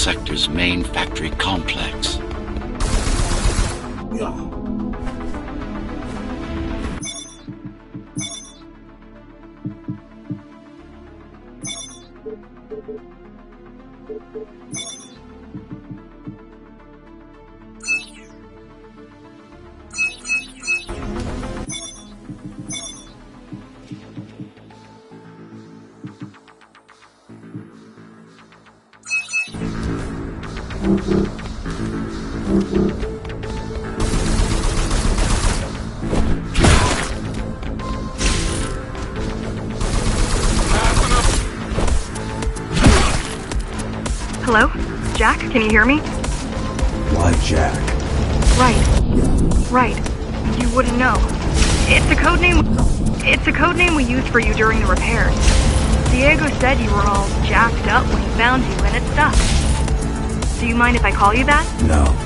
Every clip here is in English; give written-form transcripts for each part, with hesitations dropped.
sector's main factory complex. Hello? Jack, can you hear me? Why Jack? Right. You wouldn't know. It's a code name we used for you during the repairs. Diego said you were all jacked up when he found you, and it stuck. Do you mind if I call you that? No.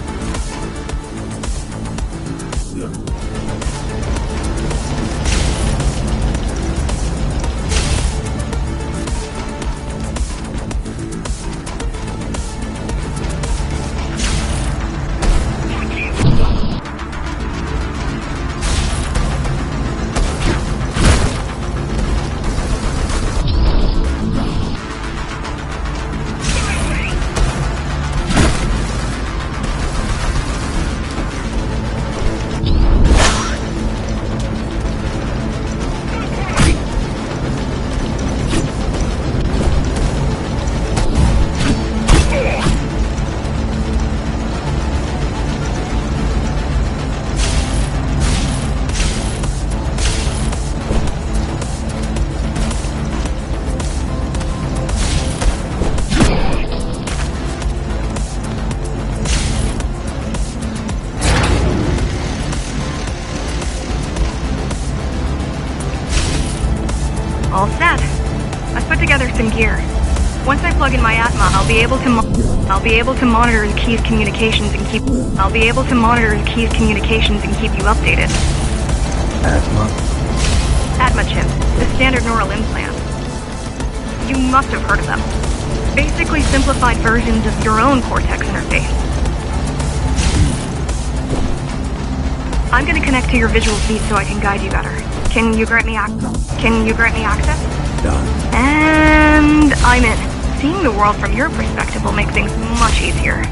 All set. I've put together some gear. Once I plug in my Atma, I'll be able to monitor the key's communications and keep you updated. Atma? Atma chip, the standard neural implant. You must have heard of them. Basically simplified versions of your own Cortex interface. I'm gonna connect to your visual feed so I can guide you better. Can you grant me access? Done. And I'm in. Seeing the world from your perspective will make things much easier.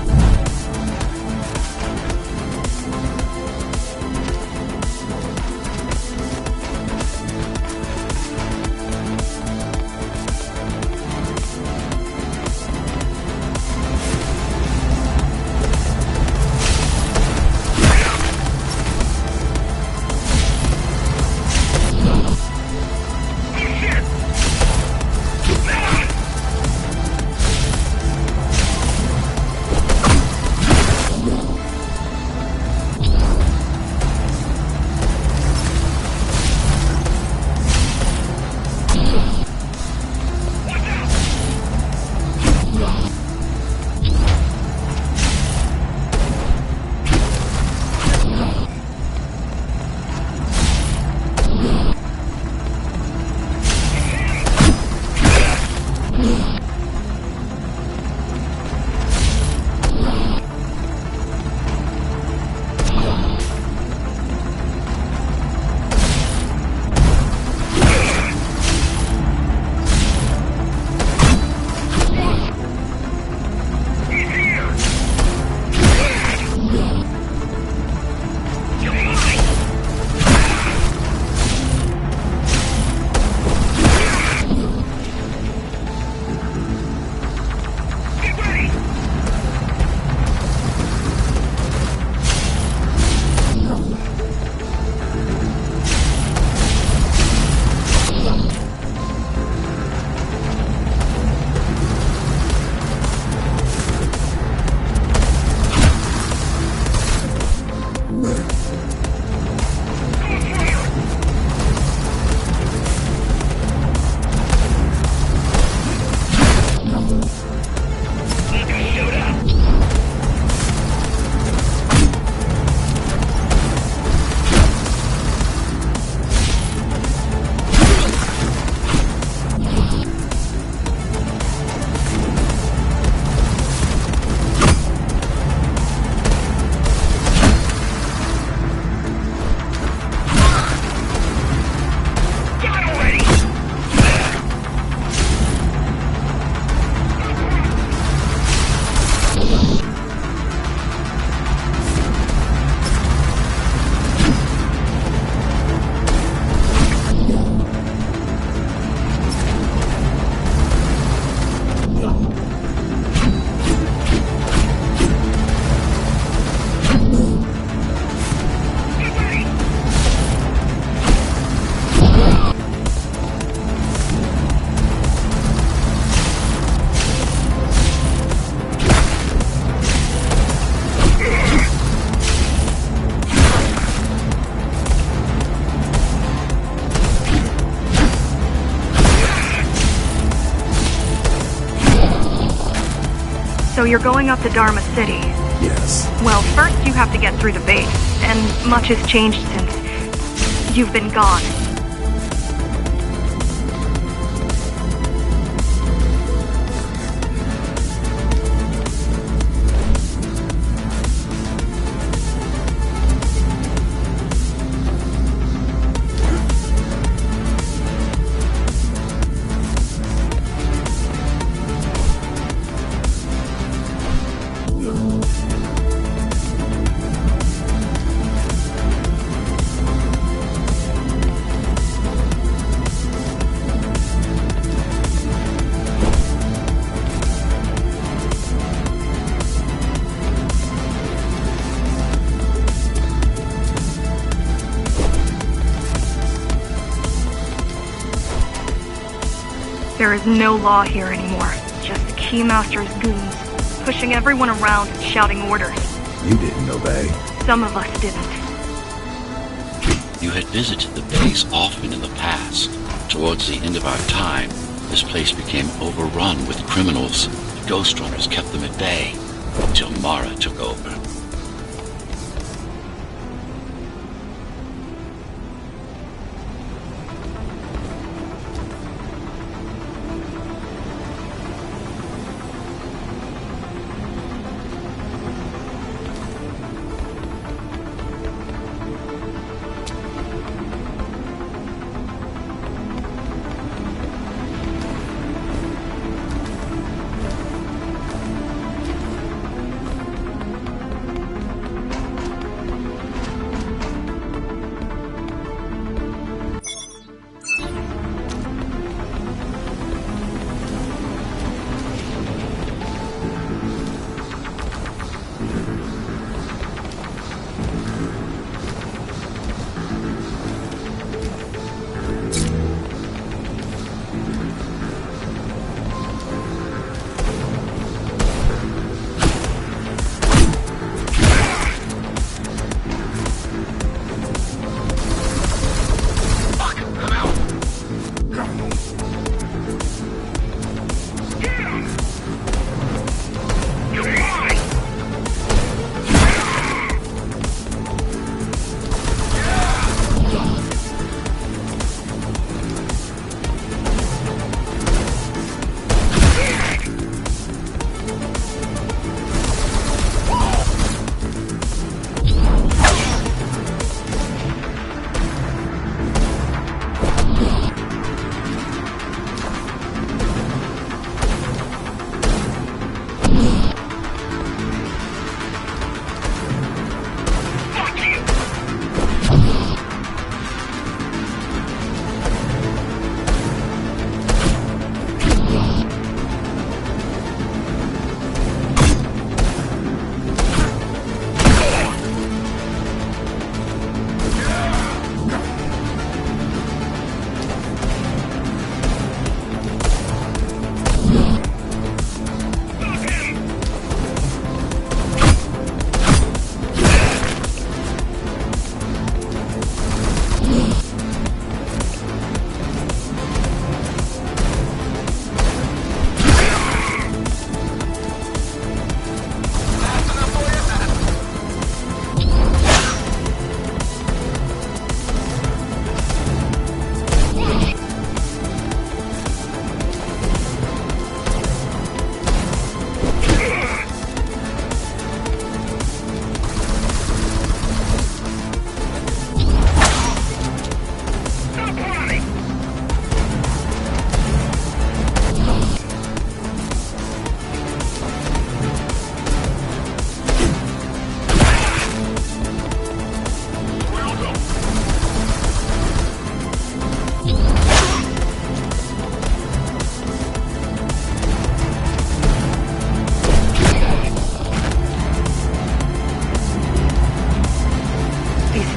So you're going up to Dharma City. Yes. Well, first you have to get through the base, and much has changed since you've been gone. There is no law here anymore. Just Keymaster's goons, pushing everyone around and shouting orders. You didn't obey. Some of us didn't. You had visited the base often in the past. Towards the end of our time, this place became overrun with criminals. The Ghost Runners kept them at bay until Mara took over.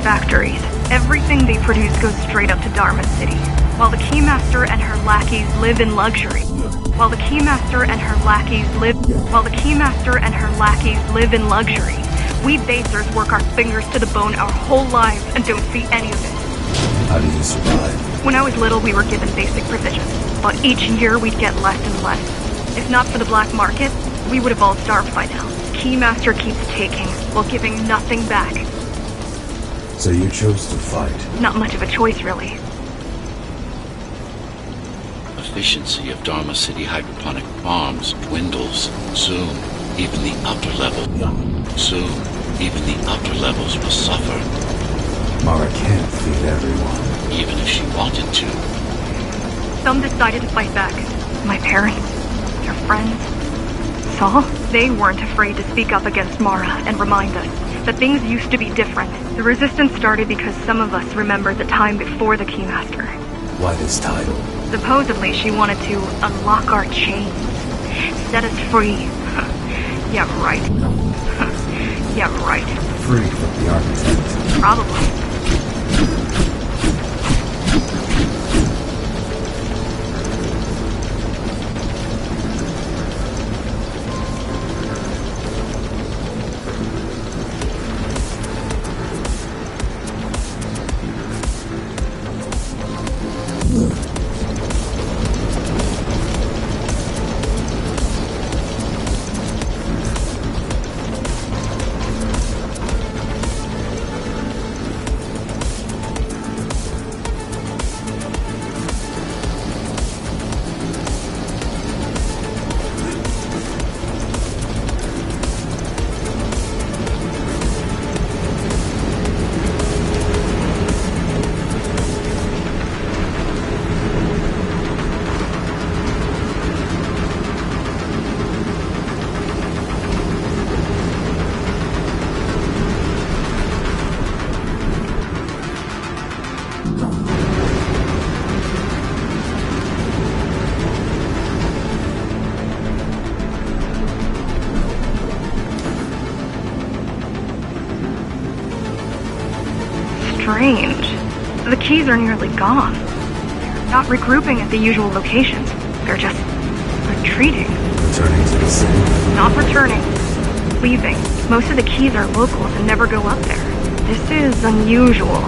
Factories. Everything they produce goes straight up to Dharma City. While the Keymaster and her lackeys live in luxury. While the Keymaster and her lackeys live in luxury, we basers work our fingers to the bone our whole lives and don't see any of it. How did you survive? When I was little, we were given basic provisions, but each year we'd get less and less. If not for the black market, we would have all starved by now. Keymaster keeps taking, while giving nothing back. So you chose to fight. Not much of a choice, really. Efficiency of Dharma City hydroponic farms dwindles. Soon, even the upper levels will suffer. Mara can't feed everyone. Even if she wanted to. Some decided to fight back. My parents, their friends, Saul. They weren't afraid to speak up against Mara and remind us that things used to be different. The resistance started because some of us remembered the time before the Keymaster. Why this title? Supposedly she wanted to unlock our chains, set us free. Yeah, right. Yeah, right. Free from the architect. Probably. Strange. The keys are nearly gone. They're not regrouping at the usual locations. They're just retreating. Returning to the city. Not returning. Leaving. Most of the keys are locals and never go up there. This is unusual.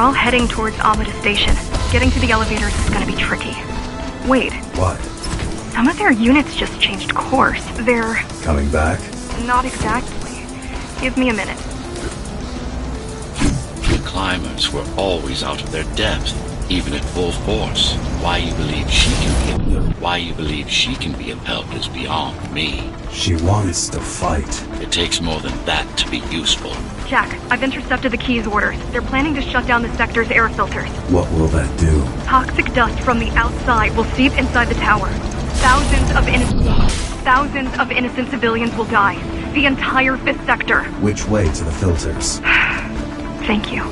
all heading towards Amida Station. Getting to the elevators is gonna be tricky. Wait, What? some of their units just changed course. They're... Coming back? not exactly. Give me a minute. The climbers were always out of their depth, even at full force. Why you believe she can be of help is beyond me. She wants to fight. It takes more than that to be useful. Jack, I've intercepted the Key's orders. They're planning to shut down the sector's air filters. What will that do? Toxic dust from the outside will seep inside the tower. Thousands of innocent civilians will die. The entire 5th sector. Which way to the filters? Thank you.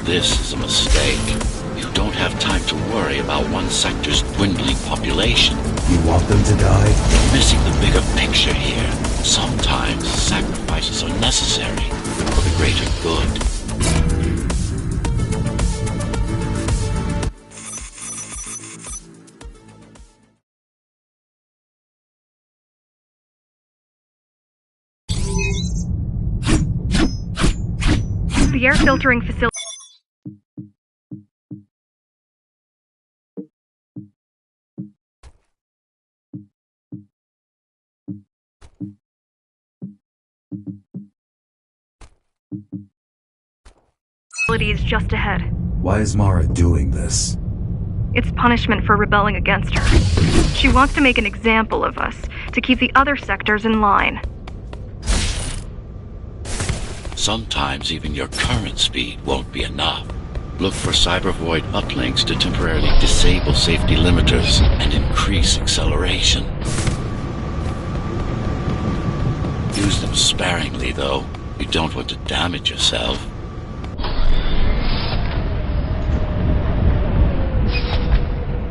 This is a mistake. You don't have time to worry about one sector's dwindling population. You want them to die? You're missing the bigger picture here. Sometimes sacrifices are necessary for the greater good. The air filtering facility is just ahead. Why is Mara doing this? It's punishment for rebelling against her. She wants to make an example of us, to keep the other sectors in line. Sometimes even your current speed won't be enough. Look for cybervoid uplinks to temporarily disable safety limiters and increase acceleration. Use them sparingly, though. You don't want to damage yourself.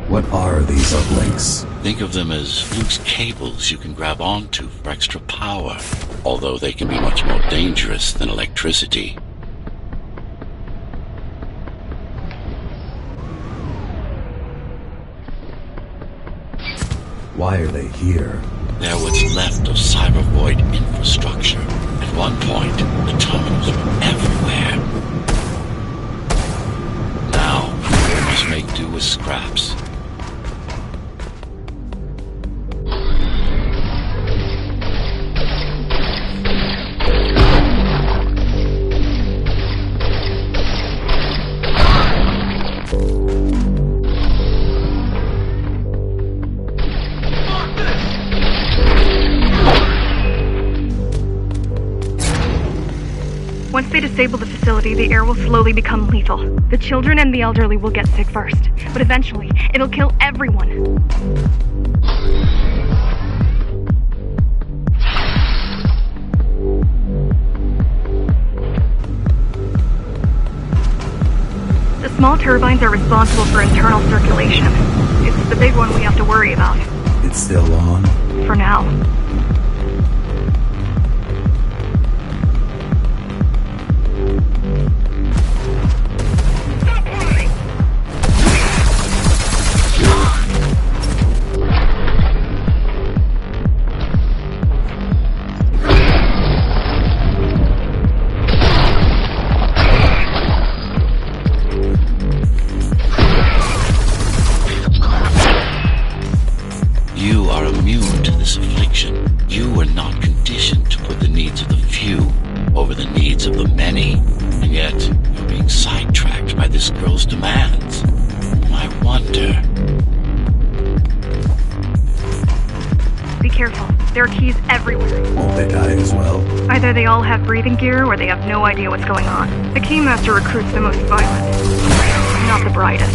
What are these uplinks? Think of them as loose cables you can grab onto for extra power, although they can be much more dangerous than electricity. Why are they here? They're what's left of cybervoid infrastructure. At one point, the terminals were everywhere. Now, we must make do with scraps. Once they disable the facility, the air will slowly become lethal. The children and the elderly will get sick first, but eventually, it'll kill everyone. The small turbines are responsible for internal circulation. It's the big one we have to worry about. It's still on? For now. You are immune to this affliction. You were not conditioned to put the needs of the few over the needs of the many. And yet, you're being sidetracked by this girl's demands. I wonder. Be careful. There are keys everywhere. Won't they die as well? Either they all have breathing gear or they have no idea what's going on. The Keymaster recruits the most violent, not the brightest.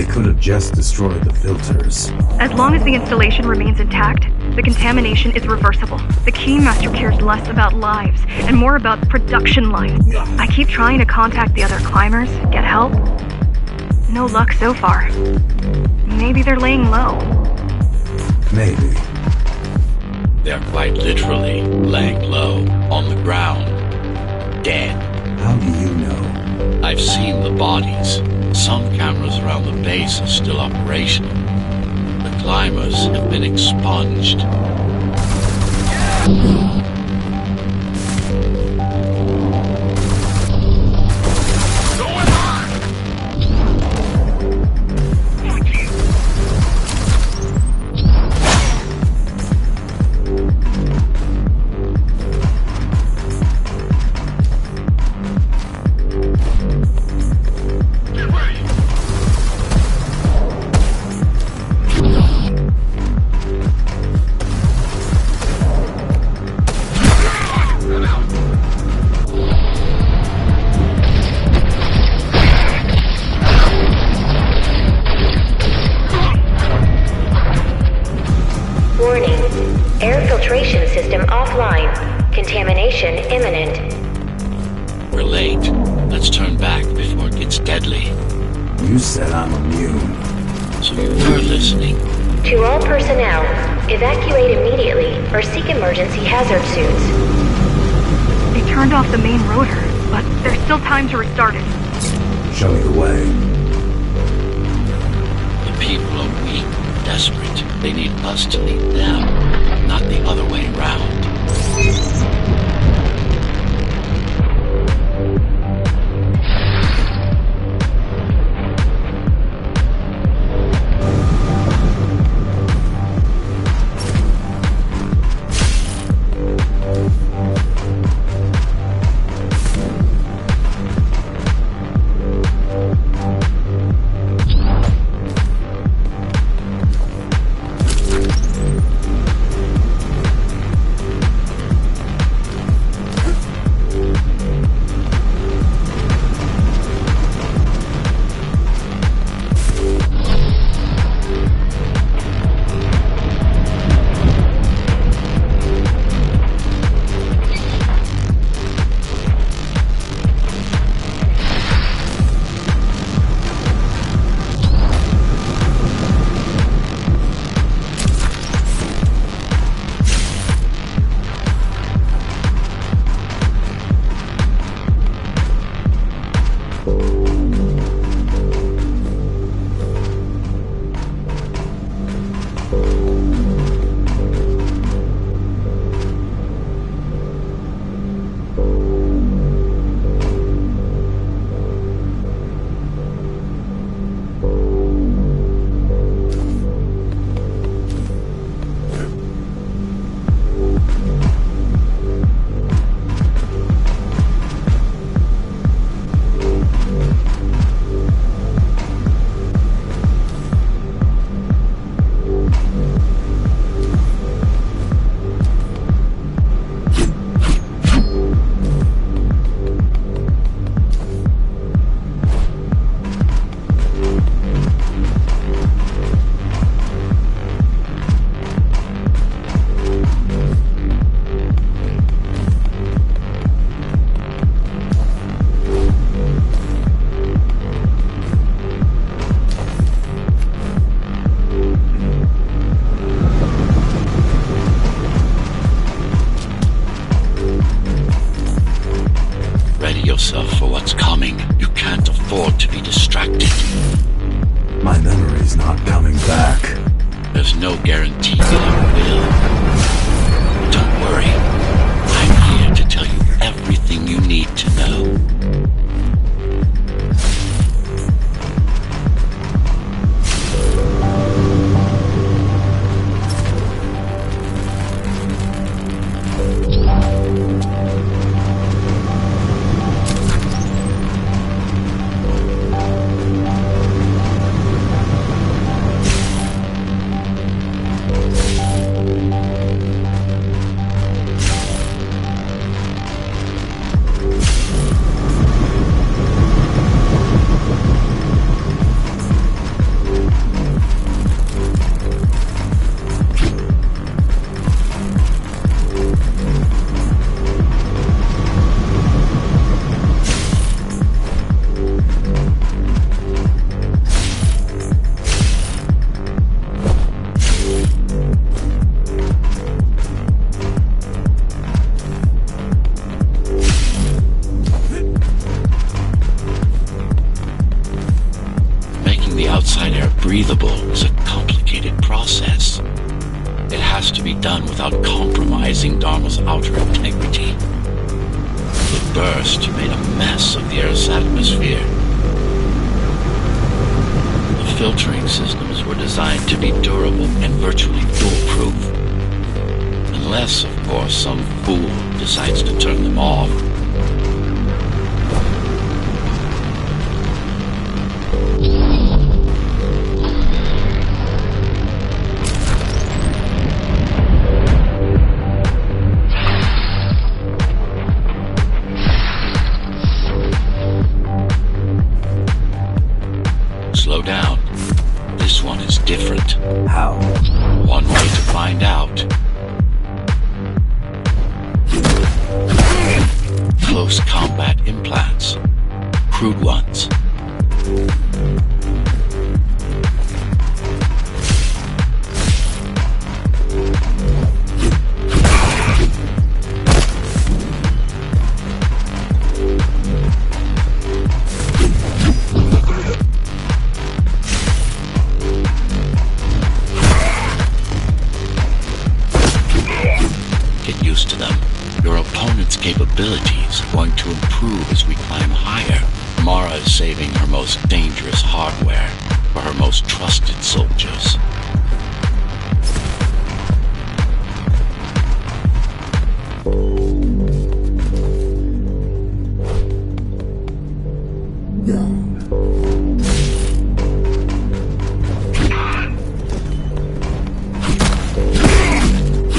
They could have just destroyed the filters. As long as the installation remains intact, the contamination is reversible. The Keymaster cares less about lives and more about production lines. I keep trying to contact the other climbers, get help. No luck so far. Maybe they're laying low. Maybe. They're quite literally laying low on the ground, dead. How do you know? I've seen the bodies. Some cameras around the base are still operational. The climbers have been expunged. Warning. Air filtration system offline. Contamination imminent. We're late. Let's turn back before it gets deadly. You said I'm immune. So you were listening. To all personnel, evacuate immediately or seek emergency hazard suits. They turned off the main rotor, but there's still time to restart it. Show me the way. The people are weak, desperate. They need us to lead them, not the other way around. Yourself for what's coming. You can't afford to be distracted. My memory's not coming back. There's no guarantee that it will. Don't worry. I'm here to tell you everything you need to know. burst made a mess of the Earth's atmosphere. The filtering systems were designed to be durable and virtually foolproof. Unless, of course, some fool decides to turn them off. Slow down. This one is different. How? One way to find out. Close combat implants. Crude ones. Get used to them. Your opponent's capabilities are going to improve as we climb higher. Mara is saving her most dangerous hardware for her most trusted soldiers.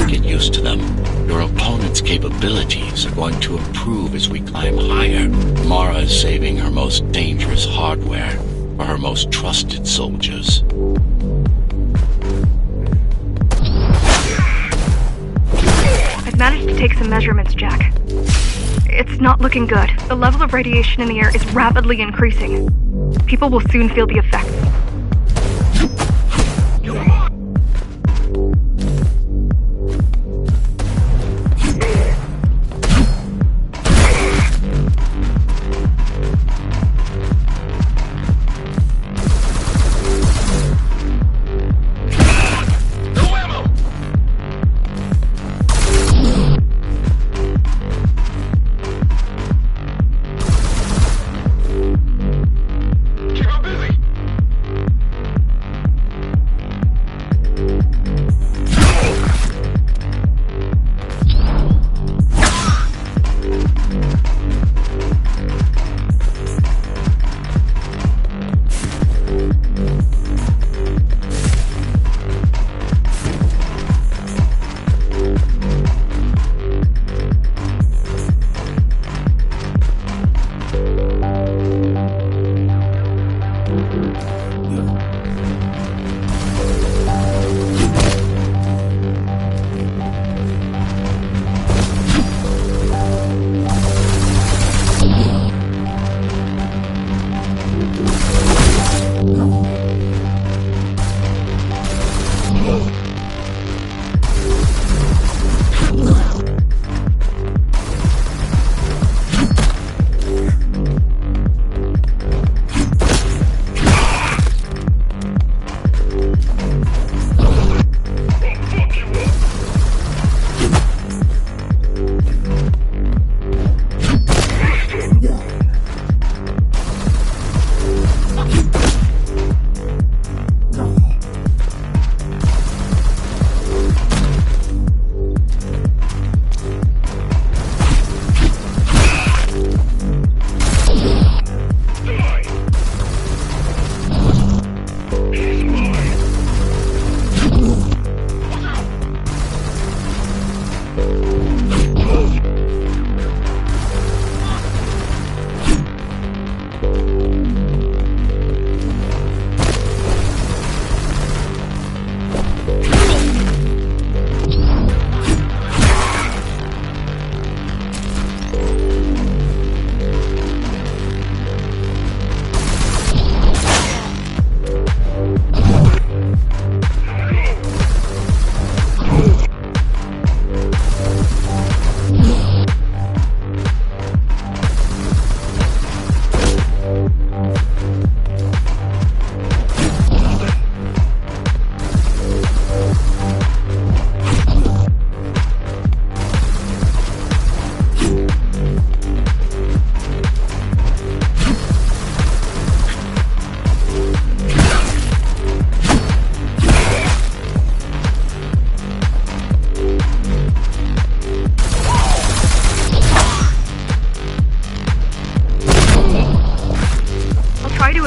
Get used to them. Your opponent's capabilities are going to improve as we climb higher. Mara is saving her most dangerous hardware for her most trusted soldiers. I've managed to take some measurements, Jack. It's not looking good. The level of radiation in the air is rapidly increasing. People will soon feel the effects.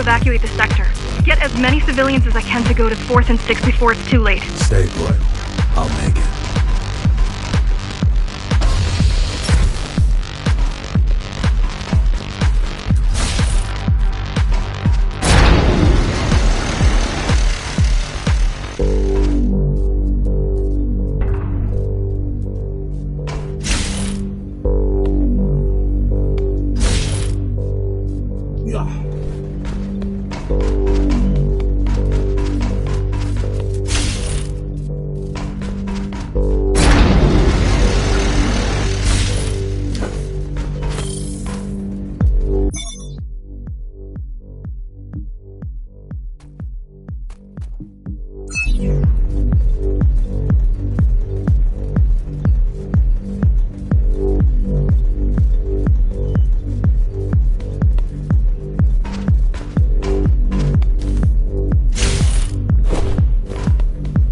evacuate the sector. Get as many civilians as I can to go to 4th and 6th before it's too late. Stay put. I'll make it.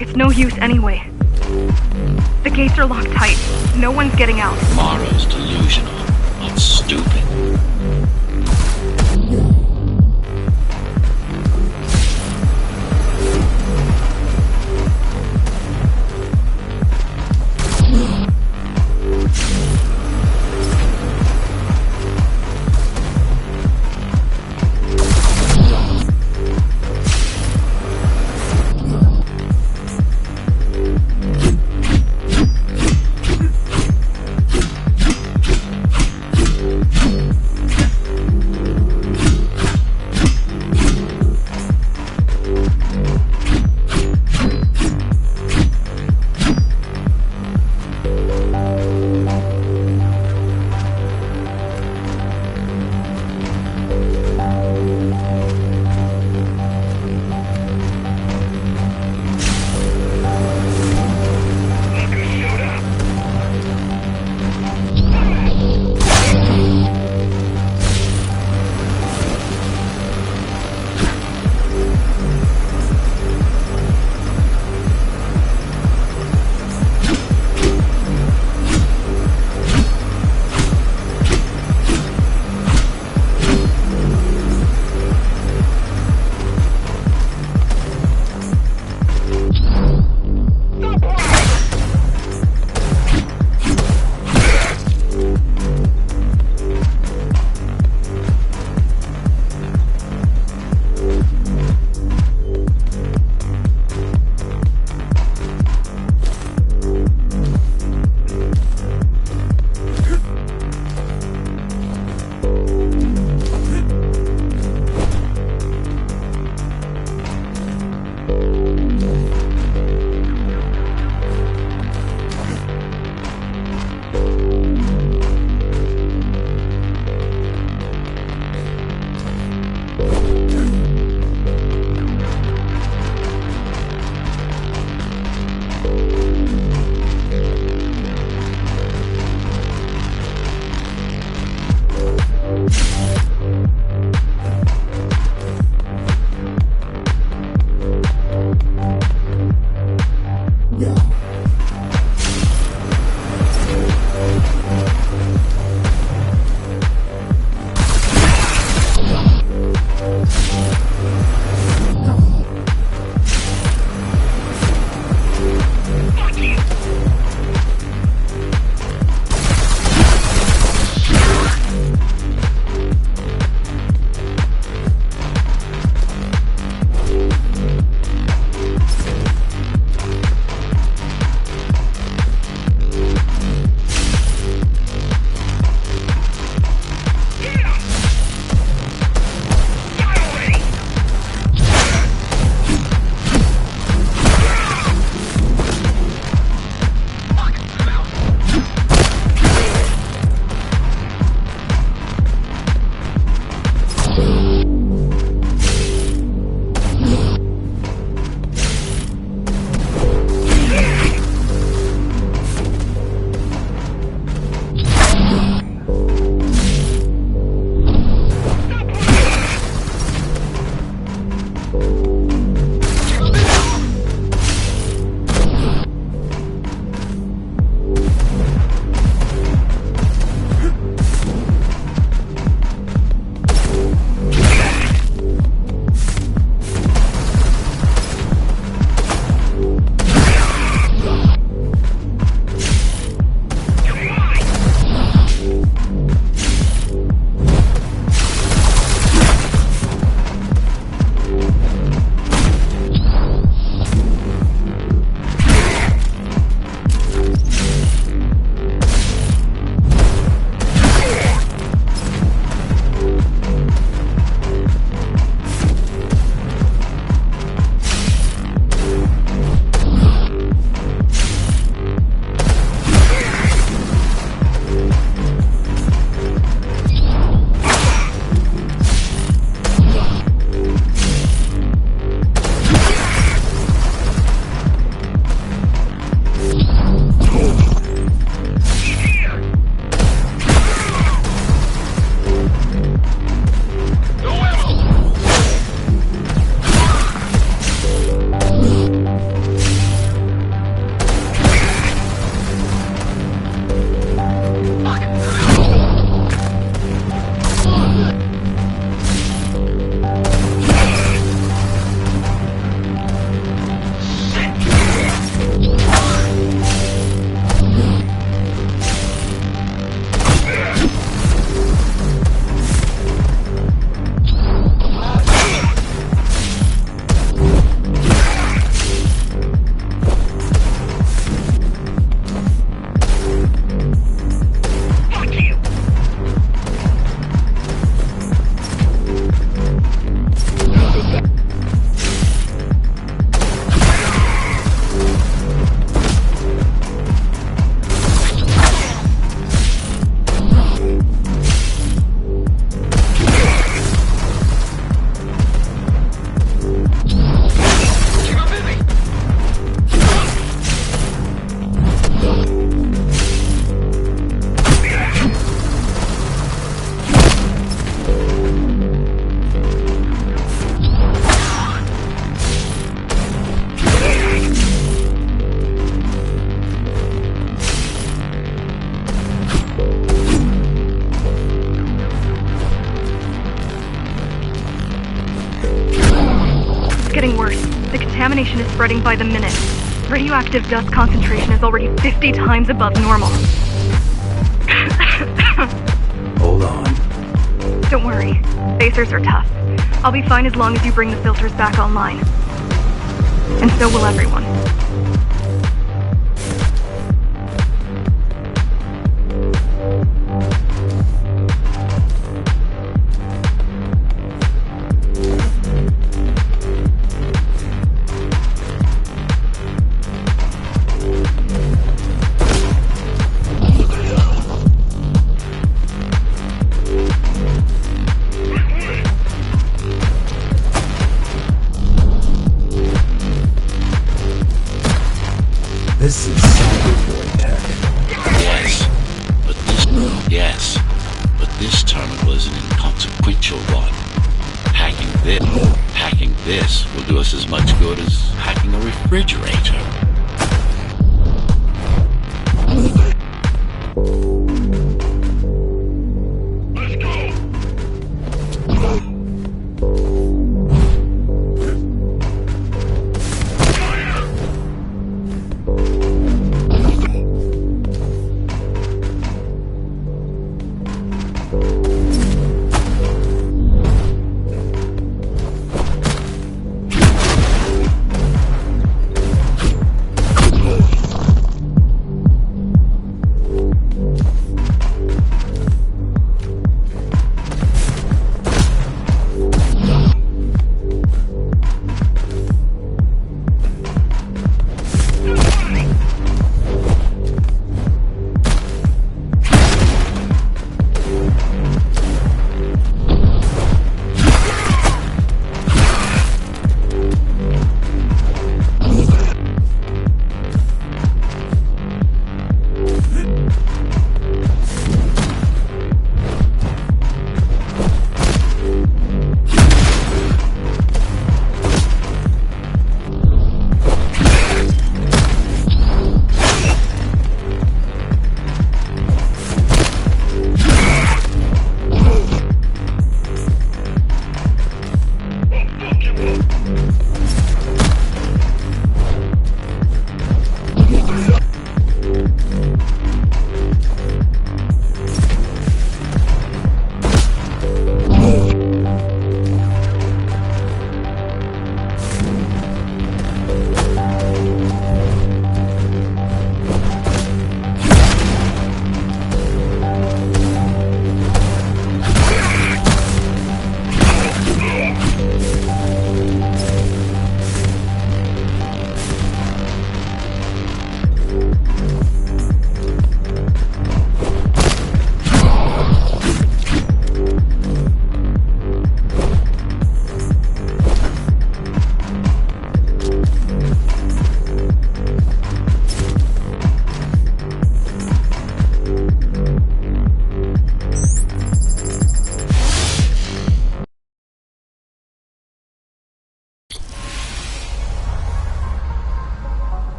It's no use anyway. The gates are locked tight. No one's getting out. Mara's delusional, but stupid. contamination is spreading by the minute. Radioactive dust concentration is already 50 times above normal. Hold on. Don't worry. Spacers are tough. I'll be fine as long as you bring the filters back online. And so will everyone. This is cyberboy tech. Yes, but this terminal is an inconsequential one. Hacking this will do us as much good as hacking a refrigerator.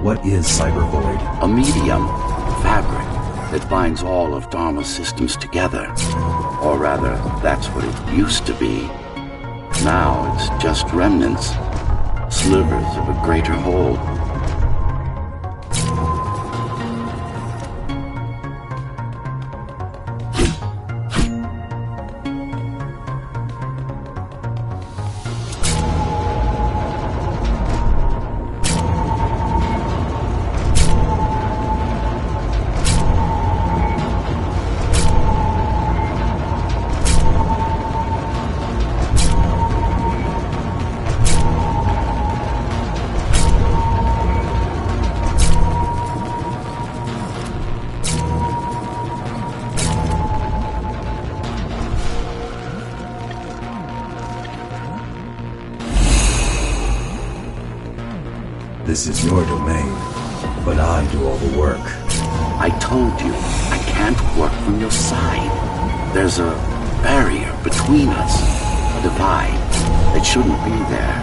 What is Cybervoid? A medium, fabric, that binds all of Dharma's systems together. Or rather, that's what it used to be. Now it's just remnants, slivers of a greater whole. This is your domain, but I do all the work. I told you, I can't work from your side. There's a barrier between us, a divide that shouldn't be there.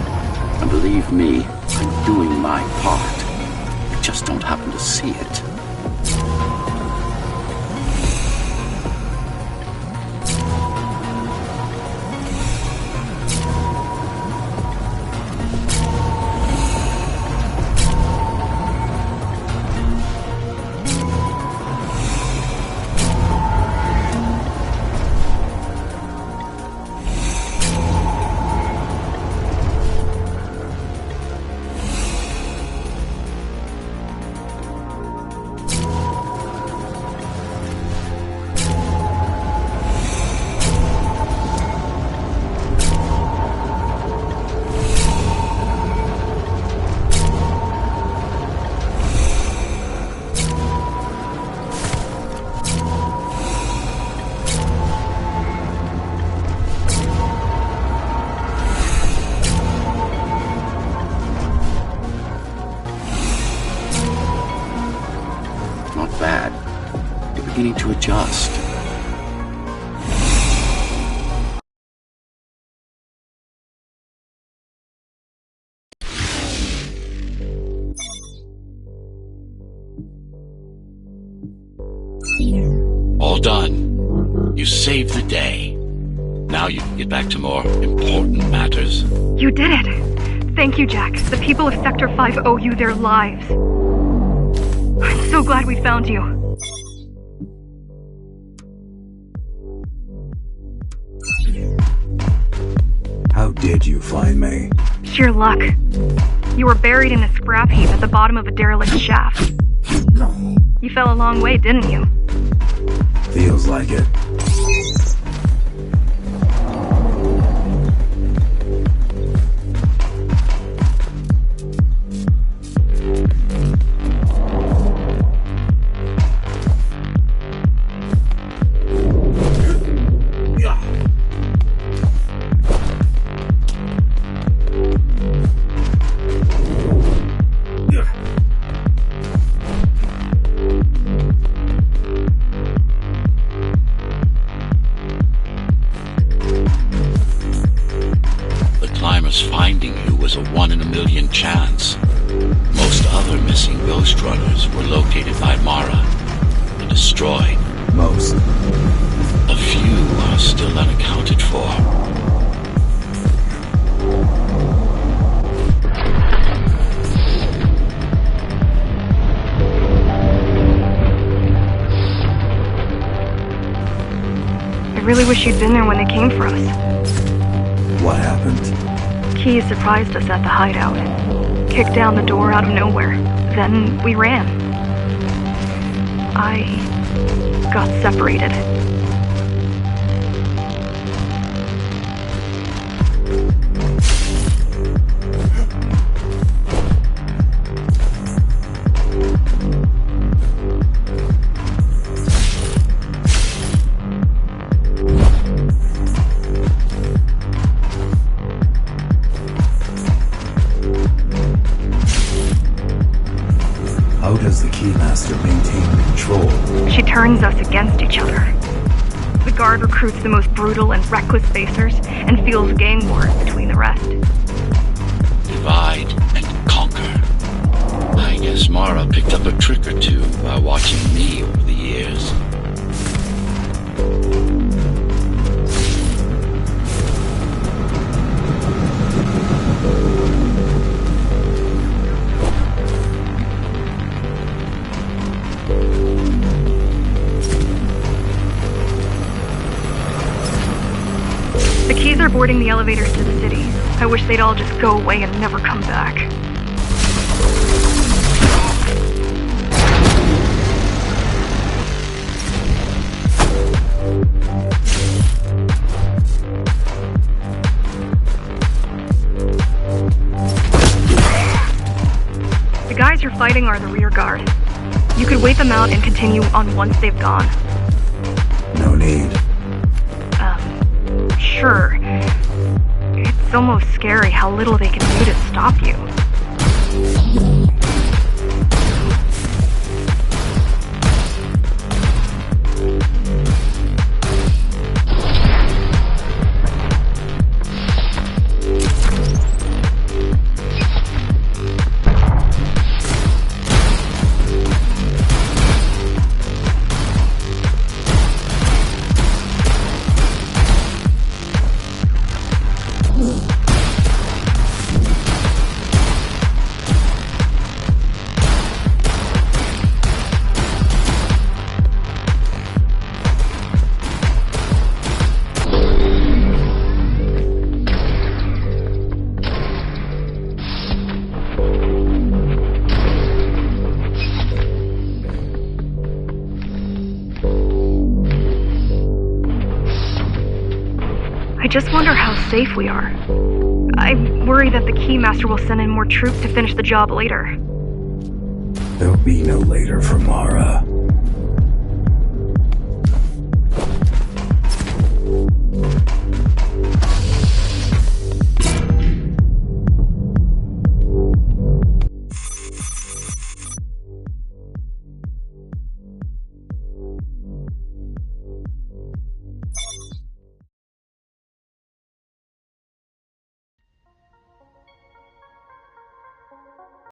And believe me, I'm doing my part. You just don't happen to see it. bad. You're beginning to adjust. All done. You saved the day. Now you can get back to more important matters. You did it! Thank you, Jack. The people of Sector 5 owe you their lives. I'm so glad we found you. How did you find me? Sheer luck. You were buried in a scrap heap at the bottom of a derelict shaft. You fell a long way, didn't you? Feels like it. Finding you was a 1 in a million chance. Most other missing Ghost Runners were located by Mara and destroyed. Most. A few are still unaccounted for. I really wish you'd been there when they came for us. What happened? Key surprised us at the hideout. Kicked down the door out of nowhere. Then we ran. I got separated. How does the Keymaster maintain control? She turns us against each other. The guard recruits the most brutal and reckless facers and fuels gang wars between the rest. Divide and conquer. I guess Mara picked up a trick or two by watching me over the years. The Keys are boarding the elevators to the city. I wish they'd all just go away and never come back. The guys you're fighting are the rear guard. You could wait them out and continue on once they've gone. No need. Sure. It's almost scary how little they can do to stop you. I just wonder how safe we are. I worry that the Keymaster will send in more troops to finish the job later. There'll be no later for Mara.